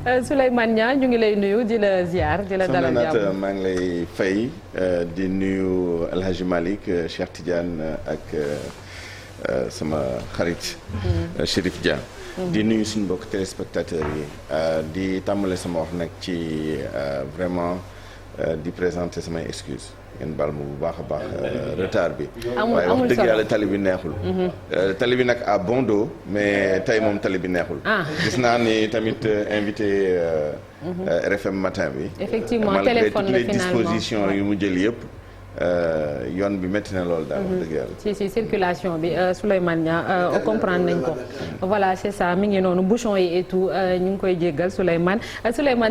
Souleymane Niang ñu ngi lay nuyu di la ziar di la dalal jàmm. maa ngi lay fay di nuyu El Hadji Malick Cheikh Tidiane ak sama xarit. Chérif Dia. di nuyu suñu mbokk téléspectateurs yi di tàmbale sama wax nag ci vraiment di présenter samay excuses. ngeen baal ma bu baax a baax retard bi. waaye wax dëgg yàlla tali bi neexul. tali bi nag à bon dos mais tey moom tali bi neexul. gis naa ni tamit invité RFM matin bi. effectivement téléphone la finalement malgré toutes les dispositions yu mu jël yëpp. yoon bi métti na loolu daal wax dëgg yàlla. si circulation bi Souleymane Niang comprendre nañ ko. voilà c'est ça mi ngi noonu bouchon yi et tout ñu ngi koy jéggal Souleymane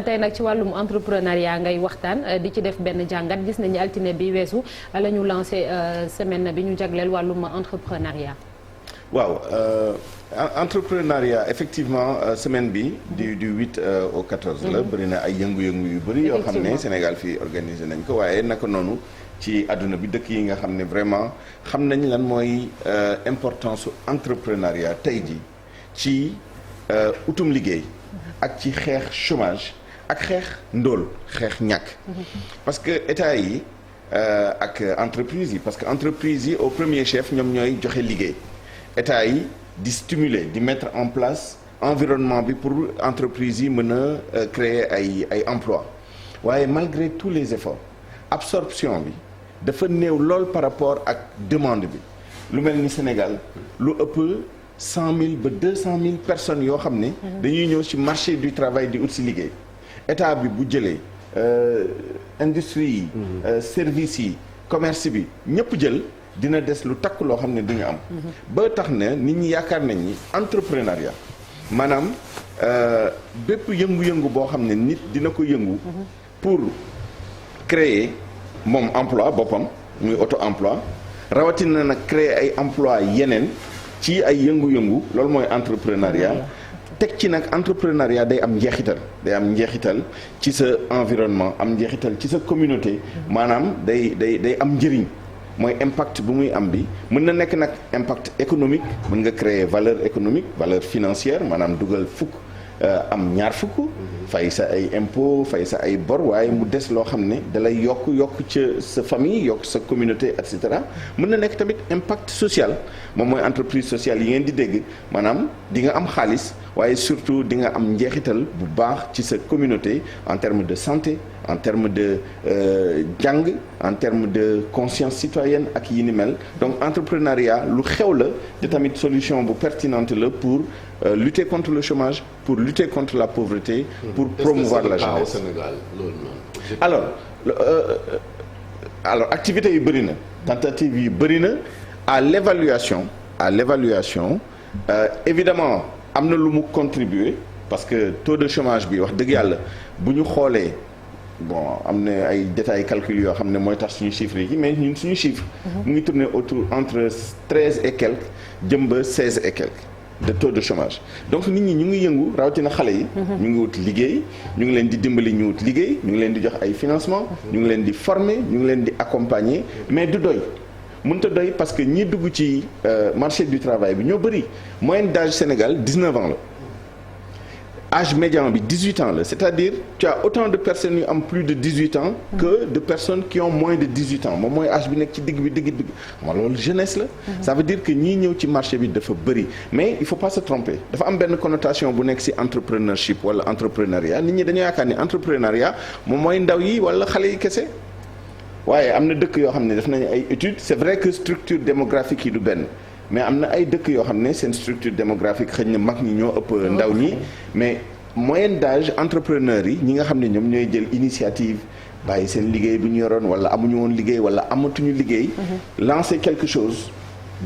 tey nag ci wàllum entrepreneuriat ngay waxtaan di ci def benn jàngat gis nañu altine bi weesu la ñu lancé semaine bi ñu jagleel wàllum entrepreneuriat. waaw entrepreneuriat effectivement semaine bi du 8 au 14 la bëri na ay yëngu-yëngu yu bëri yoo xam ne Sénégal fii organisé nañ ko waaye naka noonu. ci àdduna bi dëkk yi nga xam ne vraiment xam nañ lan mooy importance su entrepreneuriat tey ji ci utum liggéey ak ci xeex chômage ak xeex ndóol xeex ñàkk parce que état yi ak entreprise yi parce que entreprise yi au premier chef ñoom ñooy joxe liggéey état yi di stimuler di mettre en place environnement bi pour entreprise yi mën a créer ay emploi waaye malgré tous les efforts absorption bi dafa néew lool par rapport ak demande bi lu mel ni Sénégal lu ëpp 100 000 ba 200 000 personnes yoo xam ne dañuy ñëw ci marché du travail di ut ci liggéey état bi bu jëlee industrie yi services yi commerce bi ñëpp jël dina des lu takk loo xam ne duñu am ba tax na nit ñi yaakaar nañ ni entrepreneuriat maanaam bépp yëngu-yëngu boo xam ne nit dina ko yëngu pour créer moom emploi boppam muy auto emploi rawatina nag créer ay emploi yeneen ci ay yëngu-yëngu loolu mooy entrepreneuriat teg ci nag entrepreneuriat day am njeexital ci sa environnement am njeexital ci sa communauté maanaam day am njëriñ mooy impact bu muy am bi mën na nekk nag impact économique mën nga créer valeur économique valeur financière maanaam dugal fukk am ñaar fukk fay sa ay impôt fay sa ay bor waaye mu des loo xam ne dalay yokk ca sa famille yokk sa communauté et cetera mën na nekk tamit impact social moom mooy entreprise sociale yi ngeen di dégg maanaam di nga am xaalis waaye surtout di nga am njeexital bu baax ci sa communauté en termes de santé en termes de jàng en termes de conscience citoyenne ak yi ni mel donc entrepreneuriat lu xew la te tamit solution bu pertinente la pour lutter contre le chômage pour lutter contre la pauvreté pour promouvoir la jeunesse. Alors activités yi bëri na tentatives yi bëri na à l'évaluation évidemment am na lu mu contribuer parce que taux de chômage bi wax dëgg yàlla bu ñu xoolee bon am na ay détails calcul yoo xam ne mooy tax suñu chiffres yi mais ñun suñu chiffre mu ngi tourner autour entre 13 et quelques jëm ba 16 et quelques de taux de chômage donc nit ñi ñu ngi yëngu rawatina xale yi ñu ngi wut liggéey ñu ngi leen di dimbali ñu wut liggéey ñu ngi leen di jox ay financement ñu ngi leen di former ñu ngi leen di accompagner mais du doy mënut a doy parce que ñi dugg ci marché du travail bi ñoo bëri moyenne d'âge Sénégal 19 ans la âge médian bi 18 ans la c'est-à-dire tu as autant de personnes yu am plus de 18 ans que de personnes qui ont moins de 18 ans moom mooy âge bi nekk ci digg xam nga loolu jeunesse la ça veut dire que ñii ñëw ci marché bi dafa bëri mais il faut pas se tromper dafa am benn connotation bu nekk ci entrepreneurship wala entrepreneuriat nit ñi dañoo yaakaar ni entrepreneuriat moom mooy ndaw yi wala xale yi kese waaye am na dëkk yoo xam ne def nañu ay études c'est vrai que structure démographique yi du benn mais am na ay dëkk yoo xam ne seen structure démographique xëy na mag ñi ñoo ëpp ndaw ñi mais moyenne d'âge entrepreneurs yi ñi nga xam ne ñoom ñooy jël initiative bàyyi seen liggéey bu ñu yoroon wala amuñu woon liggéey wala amatuñu liggéey lancer quelque chose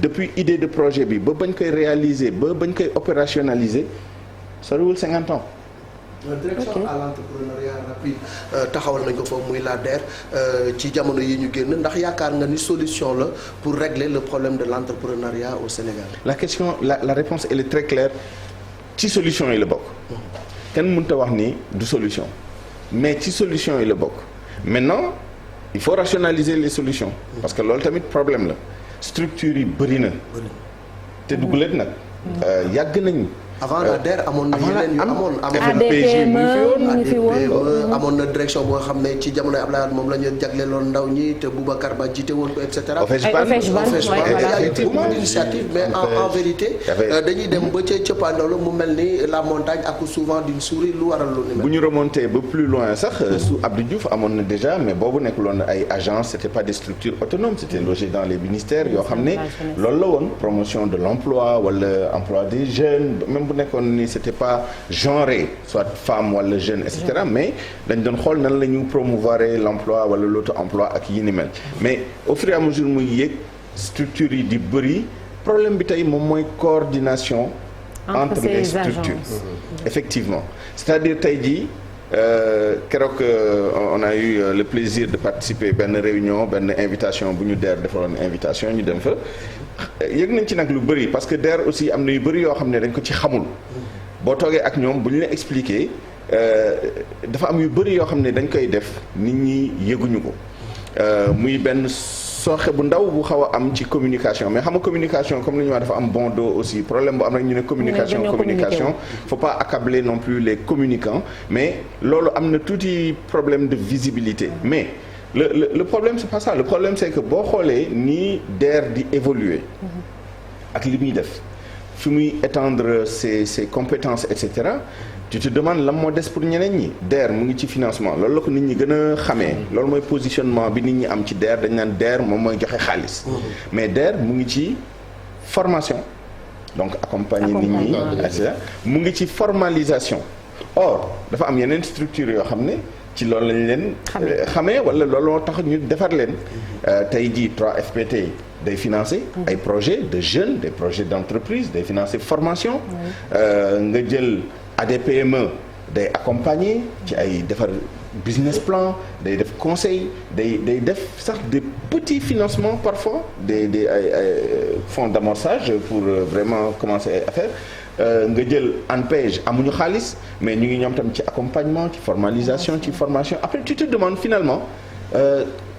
depuis idée de projet bi ba bañ koy réaliser ba bañ koy opérationnaliser soriwul 50 ans. direction à l'entrepreneuriat rapide taxawal nañ ko foofu muy la DER ci jamono yi ñu génn ndax yaakaar nga ni solution la pour régler le problème de l'entrepreneuriat au Sénégal. La réponse elle est très claire ci solution yi la bokk. kenn mënut a wax ni du solution mais ci solution yi la bokk maintenant il faut rationaliser les solutions. parce que loolu tamit problème la structure yi bëri na. te duguleet nag. yàgg nañ avant la DER amoon na yeneen yu amoon. amoon na direction boo xam ne ci jamonoy Abdoulaye Wade moom la ñu jagleeloon ndaw ñi te Boubacar Ba jiite woon ko et cetera. initiative mais en vérité. dañuy dem ba ca cëppaandaw la mu mel ni la montagne accouche souvent d'une souris lu waral lu ni mel. bu ñu remonté ba plus loin sax sous Abdou Diouf amoon na déjà mais boobu nekkuloon ay agences c'était pas des structures autonomes c'était logé dans les ministères yoo xam ne loolu la woon promotion de l'emploi wala emploi des jeunes même bu nekkoon ni c'était pas genré soit femme wala jeune et cetera mais dañ doon xool nan la ñu promouvoir l'emploi wala l'auto-emploi ak yi ni mel mais au fur et à mesure muy yéeg structures yi di bëri problème bi tey moom mooy coordination entre les structures effectivement c'est-à-dire tey jii keroog on a eu le plaisir de participer benn réunion benn invitation bu ñu DER defaloon invitation ñu dem fa yëg nañ ci nag lu bëri parce que DER aussi am na yu bëri yoo xam ne dañ ko ci xamul boo toogee ak ñoom bu ñu la expliquer dafa am yu bëri yoo xam ne dañ koy def nit ñi yëguñu ko muy benn sooxe bu ndaw bu xaw a am ci communication mais xam nga communication comme li ñu wax dafa am bon dos aussi problème bu am rek ñu ne communication faut pas accabler non plus les communicants mais loolu am na tuuti problème de visibilité mais le problème c'est pas ça le problème c'est que boo xoolee nii DER di évoluer ak li muy def fi muy étendre ses compétences et cetera tu te demandes lan moo des pour ñeneen ñi DER mu ngi ci financement loolu la ko nit ñi gën a xamee loolu mooy positionnement bi nit ñi am ci DER dañ naan DER moom mooy joxe xaalis mais DER mu ngi ci formation donc accompagner nit ñi et cetera mu ngi ci formalisation or dafa am yeneen structure yoo xam ne ci loolu lañ leen xamee wala loolu moo tax ñu defar leen tey jii 3FPT day financer ay projets de jeunes des projets d'entreprise day financer formation nga jël ADPME day accompagner ci ay defar business plan day def conseil day def sax des petits financements parfois des fonds d'amorçage pour vraiment commencer ay affaires nga jël ANPEJ amuñu xaalis mais ñu ngi ñoom tam ci accompagnement ci formalisation ci formation après tu te demandes finalement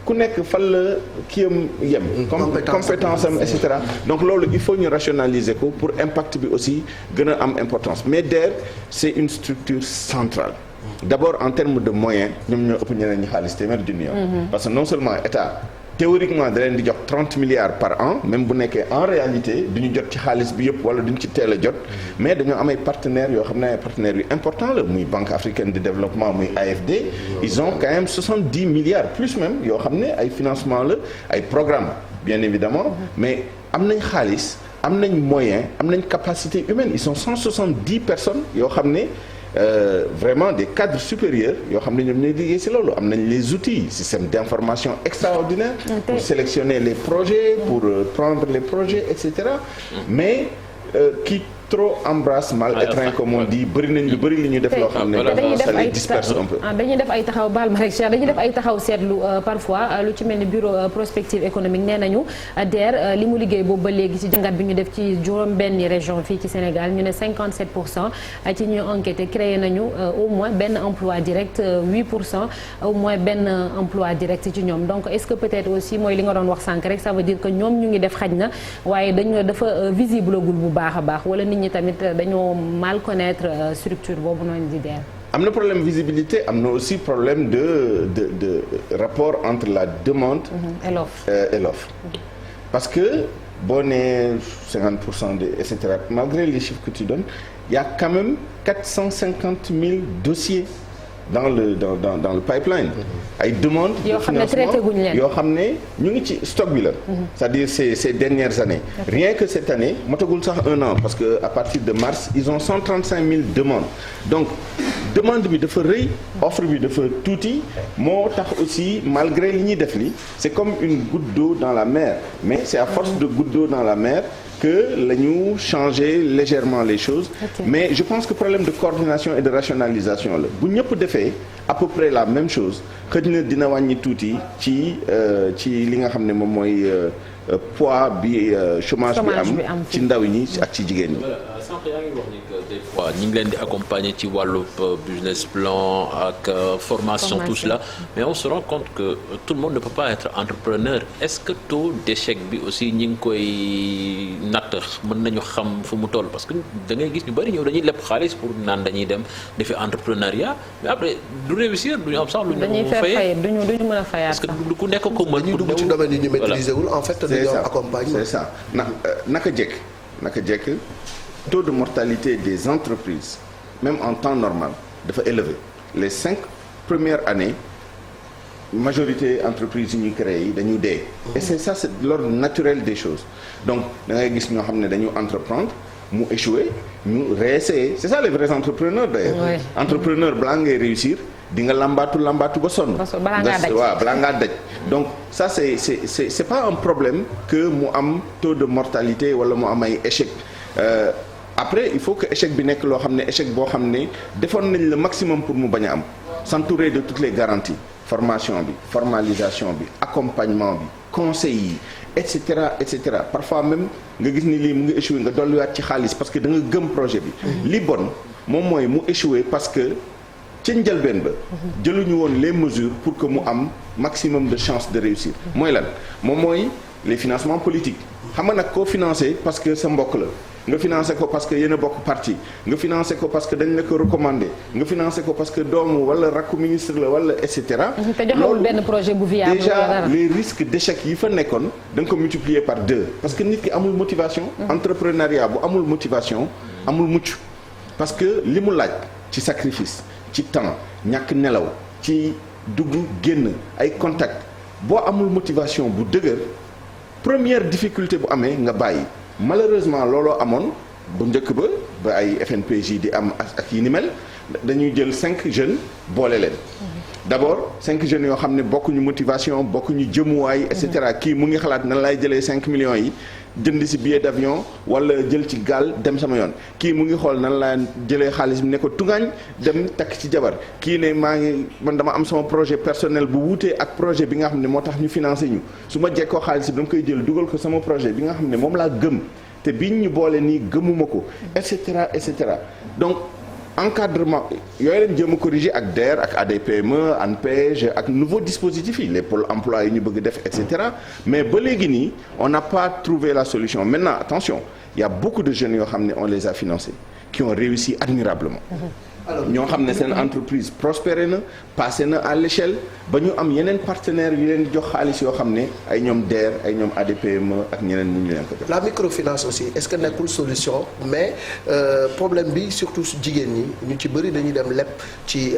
ku nekk fan la kiyam yem compétence am et cetera donc loolu il faut ñu rationaliser ko pour impact bi aussi gën a am importance mais DER c'est une structure centrale d'abord en termes de moyens ñoom ñoo ëpp ñeneen ñi xaalis téeméer junni yoon parce que non seulement état théoriquement da leen di jox 30 milliards par an même bu nekkee en réalité duñu jot ci xaalis bi yëpp wala duñu ci teel a jot mais dañoo am ay partenaires yoo xam ne ay partenaires yu important la muy Banque africaine de développement muy AFD ils ont quand même 70 milliards plus même yoo xam ne ay financement la ay programmes bien évidemment mais am nañ xaalis am nañ moyen am nañ capacité humaine ils sont 170 personnes yoo xam ne vraiment des cadres supérieurs yoo xam ne ñoom ñooy liggéey ci loolu am nañ les outils système d'information extraordinaire pour sélectionner les projets pour prendre les projets et cetera mais qui trop embrasse mal étreint comme on dit bëri nañ lu bëri li ñu def loo xam ne ça les disperse un peu dañuy def ay taxaw baal ma rek Cheikh dañuy def ay taxaw seetlu parfois lu ci mel ni bureau prospective économique nee nañu DER li mu liggéey boobu ba léegi ci jàngat bi ñu def ci juróom-benni région fii ci Sénégal ñu ne 57% ci ñu enquêté créé nañu au moins benn emploi direct 8% au moins benn emploi direct ci ñoom donc est-ce que peut-être aussi mooy li nga doon wax sànq rek ça veut dire que ñoom ñu ngi def xaj na waaye dañu dafa visible gul bu baax a baax wala ñi tamit dañoo mal connaître structure boobu noonu di DER. am na problème visibilité am na aussi problème de rapport entre la demande et l'offre parce que boo nee 50% de et cetera malgré les chiffres que tu donnes il y a quand même 450 000 dossiers dans le pipeline ay demandes de financement yoo xam ne ñu ngi ci stock bi la c'est-à-dire ces dernières années rien que cette année motagul sax un an parce que à partir de mars ils ont 135 000 demandes donc demande bi dafa rëy offre bi dafa tuuti moo tax aussi malgré li ñuy def li c'est comme une goutte d'eau dans la mer mais c'est à force de goutte d'eau dans la mer que la ñu changer légèrement les choses mais je pense que problème de coordination et de rationalisation la bu ñëpp defee à peu près la même chose xëj na dina wàññi tuuti ci li nga xam ne moom mooy poids bi chômage bi am ci ndaw ñi ak ci jigéen ñi sànq yaa ngi wax ni que des fois ñu ngi leen di accompagner ci wàllu business plan ak formation tout cela mais on se rend compte que tout le monde ne peut pas être entrepreneur est-ce que taux d'échec bi aussi ñi ngi koy natt mën nañu xam fu mu toll parce que da ngay gis ñu bari ñëw dañuy leb xaalis pour naan dañuy dem defi entrepreneuriat mais après du réussir du ñu am sax lu ñu fayee duñu mën a fayaat parce que du ku nekk ko mën ñu dugg ci domaine yi ñu maîtriser wul en fait dañu am accompagnement. c'est ça naka jekk taux de mortalité des entreprises même en temps normal dafa élevé les 5 premières années majorité entreprises yi ñuy créé yi dañu dee. et c'est ça c'est l'ordre naturel des choses donc da ngay gis ñoo xam ne dañu entreprendre mu échouer ñu réessayer c'est ça les vrais entrepreneurs d'ailleurs. Oui. Entrepreneur balaa ngay réussir di nga lambaatu ba sonn. balaa ngaa daj. donc ça c'est pas un problème que mu am taux de mortalité wala mu am ay échec après il faut que échec bi nekk loo xam ne échec boo xam ne defoon nañ le maximum pour mu bañ a am s'entourer de toutes les garanties formation bi formalisation bi accompagnement bi conseil yi et cetera parfois même nga gis ni lii mu ngi échoué nga dolliwaat ci xaalis parce que da nga gëm projet bi. li bon moom mooy mu échoué parce que. ci njëlbeen ba jëluñu woon les mesures pour que mu am maximum de chance de réussir mooy lan moom mooy les financements politiques xam nga nag koo financé parce que sa mbokk la nga financé ko parce que yéen a bokk parti nga financé ko parce que dañ la ko recommandé nga financé ko parce que doomu wala rakku ministre la wala et cetera. te joxewul benn projet bu viable déjà les risques d'échec yi fa nekkoon da nga ko multiplier par 2 parce que nit ki amul motivation. entrepreneuriat bu amul motivation amul mucc parce que li mu laaj ci sacrifice. ci temps ñàkk nelaw ci dugg génn ay contact boo amul motivation bu dëgër première difficulté bu amee nga bàyyi malheureusement looloo amoon bu njëkk ba ay FNPJ di am ak yi ni mel dañuy jël 5 jeunes boole leen d'abord 5 jeunes yoo xam ne bokkuñu motivation bokkuñu jëmuwaay et cetera kii mu ngi xalaat nan lay jëlee 5 millions yi jënd ci billet d'avion wala jël ci gaal dem sama yoon kii mu ngi xool nan laa jëlee xaalis bi ne ko tungaañ dem takk ci jabar kii ne man dama am sama projet personnel bu wuutee ak projet bi nga xam ne moo tax ñu financé ñu su ma jekkoo xaalis bi dama koy jël dugal ko sama projet bi nga xam ne moom laa gëm te biñ ñu boole nii gëmuma ko et cetera donc encadrement yooyu leen jéem a corriger ak DER ak ADPME ANPEJ ak nouveau dispositif yi les pôles emploi yi ñu bëgg def et cetera mais ba léegi nii on n'a pas trouvé la solution maintenant attention il y a beaucoup de jeunes yoo xam ne on les a financés qui ont réussi admirablement ñoo xam ne seen entreprise prospéré na passé na à l'échelle ba ñu am yeneen partenaires yu leen di jox xaalis yoo xam ne ay ñoom DER ay ñoom ADPME ak ñeneen ñu leen ko jox. la microfinance aussi est-ce que nekkul solution mais problème bi surtout jigéen ñi ñu ci bëri dañuy dem leb ci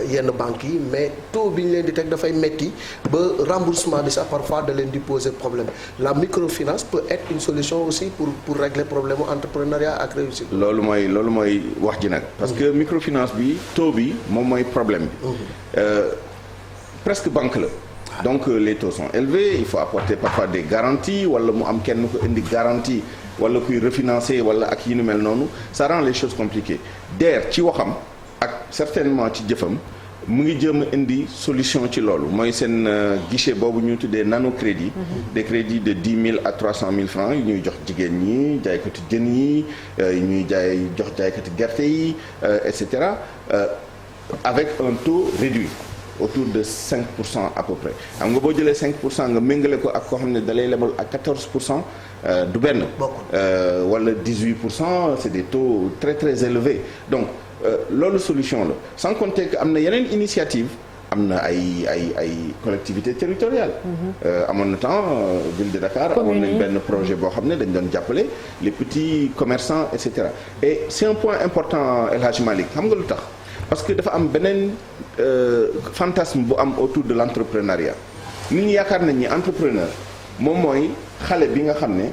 yenn banques yi mais taux bi ñu leen di teg dafay metti ba remboursement bi sax parfois da leen di poser problème la microfinance peut être une solution aussi pour régler problème mu entrepreneuriat ak réussite. loolu mooy wax ji nag. parce que microfinance bi taux bi moom mooy problème bi presque banque la donc les taux sont élevés il faut apporter parfois des garanties wala mu am kenn ko indi garantie wala kuy refinancer wala ak yi nu mel noonu ça rend les choses compliquées DER ci waxam ak certainement ci jëfam mu ngi jëm a indi solution ci loolu mooy seen guichet boobu ñu tuddee nano crédit des crédits de 10 000 à 300 000 francs yu ñuy jox jigéen ñi jaaykati jën yi ñuy jox jaaykati gerte yi et cetera avec un taux réduit autour de 5% à peu près xam nga boo jëlee 5% nga méngale ko ak koo xam ne dalay lebal à 14% du benn wala 18% c'est des taux très très élevés donc loolu solution la sans compter que am na yeneen initiative am na ay collectivités territoriales amoon na temps ville de Dakar amoon nañ benn projet boo xam ne dañ doon jàppale les petits commerçants et cetera et c'est un point important El Hadj Malick xam nga lu tax parce que dafa am beneen fantasme bu am autour de l'entrepreneuriat nit ñi yaakaar nañ ni entrepreneur moom mooy xale bi nga xam ne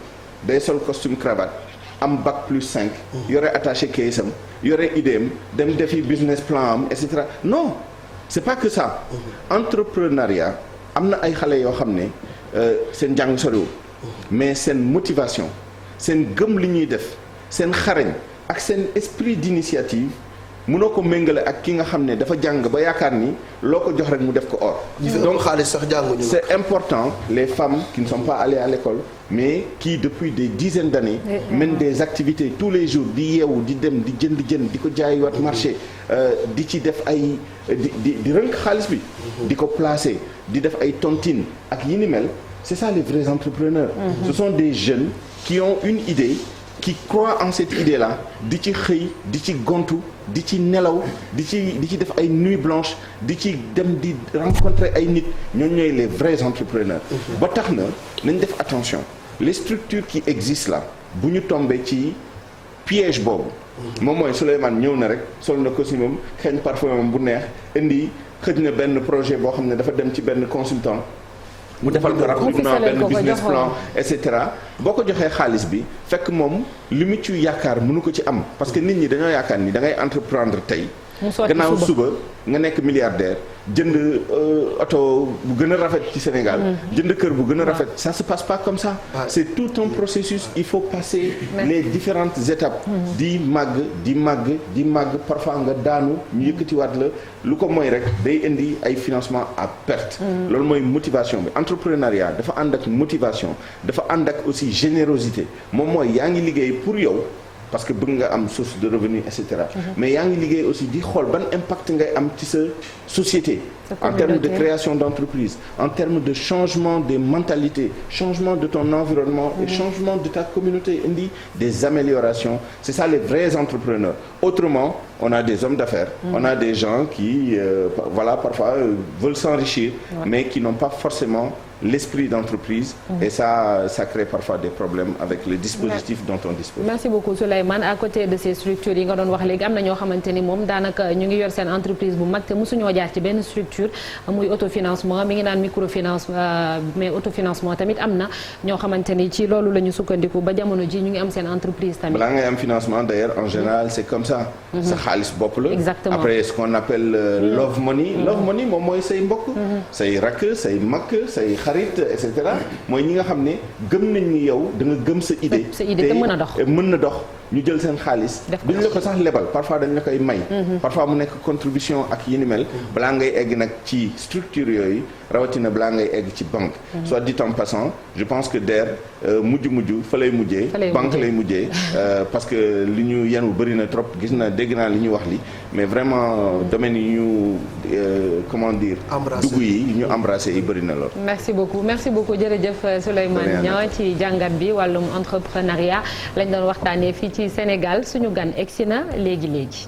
day sol costume cravate am bac plus 5 yore attaché keesam yore idéem dem defi business plan am et cetera non c'est pas que ça entrepreneuriat am na ay xale yoo xam ne seen njàng soriwul mais seen motivation seen gëm li ñuy def seen xarañ ak seen esprit d'initiative mënoo ko méngale ak ki nga xam ne dafa jàng ba yaakaar ni loo ko jox rek mu def ko or. donc xaalis sax jànguñu. c'est important les femmes qui ne sont pas allées à l'école mais qui depuis des dizaines d'années mènent des activités tous les jours di yeewu di dem di jënd di ko jaayiwaat marché di ci def ay di rënk xaalis bi. di ko placer di def ay tontines ak yi ni mel c'est ça les vrais entrepreneurs. Ce sont des jeunes qui ont une idée. Qui croient en cette idée-là di ci xëy di ci gontu di ci nelaw di ci def ay nuits blanches di ci dem di rencontrer ay nit ñooñu ñooy les vrais entrepreneurs. ba tax na nañ def attention les structures qui existent là bu ñu tombé ci piège boobu. moom mooy Souleymane ñëw na rek sol na costume am xeeñ parfum bu neex indi xëj na benn projet boo xam ne dafa dem ci benn consultant. mu defal ko rapidement benn business plan et cetera boo ko joxee xaalis bi fekk moom li mu ci yaakaar mënu ko ci am parce que nit ñi dañoo yaakaar ni da ngay entreprendre tey gannaaw suba nga nekk milliardaire jënd oto bu gën a rafet ci Sénégal jënd kër bu gën a rafet ça se passe pas comme ça c'est tout un processus il faut passer les différentes étapes di màgg parfois nga daanu ñu yëkkatiwaat la lu ko mooy rek day indi ay financement à perte loolu mooy motivation bi entrepreneuriat dafa ànd ak motivation dafa ànd ak aussi générosité moom mooy yaa ngi liggéey pour yow parce que bëgg nga am source de revenu et cetera mais yaa ngi liggéey aussi di xool ban impact ngay am ci sa société en termes de création d'entreprise en termes de changement des mentalités changement de ton environnement et changement de ta communauté indi des améliorations c'est ça les vrais entrepreneurs autrement on a des hommes d'affaires on a des gens qui parfois veulent s'enrichir mais qui n'ont pas forcément l'esprit d'entreprise et ça crée parfois des problèmes avec les dispositifs dont on dispose. Merci beaucoup Souleymane à côté de ces structures yi nga doon wax léegi am na ñoo xamante ni moom daanaka ñu ngi yor seen entreprise bu mag te mosuñoo jaar ci benn structure muy autofinancement mi ngi naan microfinance mais autofinancement tamit am na ñoo xamante ni ci loolu la ñu sukkandiku ba jamono ji ñu ngi am seen entreprise tamit. balaa ngay am financement d'ailleurs en général c'est comme ça. sa xaalis bopp la. exactement après ce qu'on appelle love money. love money moom mooy say mbokk. say rakk say mag say xarit et cetera mooy ñi nga xam ne gëm nañ ni yow da nga gëm sa idée. sa idée te mën na dox ñu jël seen xaalis. duñ la ko sax lebal parfois dañ la koy may. parfois mu nekk contribution ak yi ni mel. balaa ngay egg nag ci structure yooyu rawatina balaa ngay egg ci banque. soit dit en passant je pense que DER mujj fa lay mujjee. banque lay mujjee parce que li ñu yenu bëri na trop gis na dégg naa li ñu wax li mais vraiment domaine yi ñu comment dire. dugg yi ñu embrassé yi bëri na lool. merci beaucoup jërëjëf Souleymane Niang ci jàngat bi wàllum entrepreneuriat lañ doon waxtaanee fii ci Sénégal suñu gan egsi na léegi.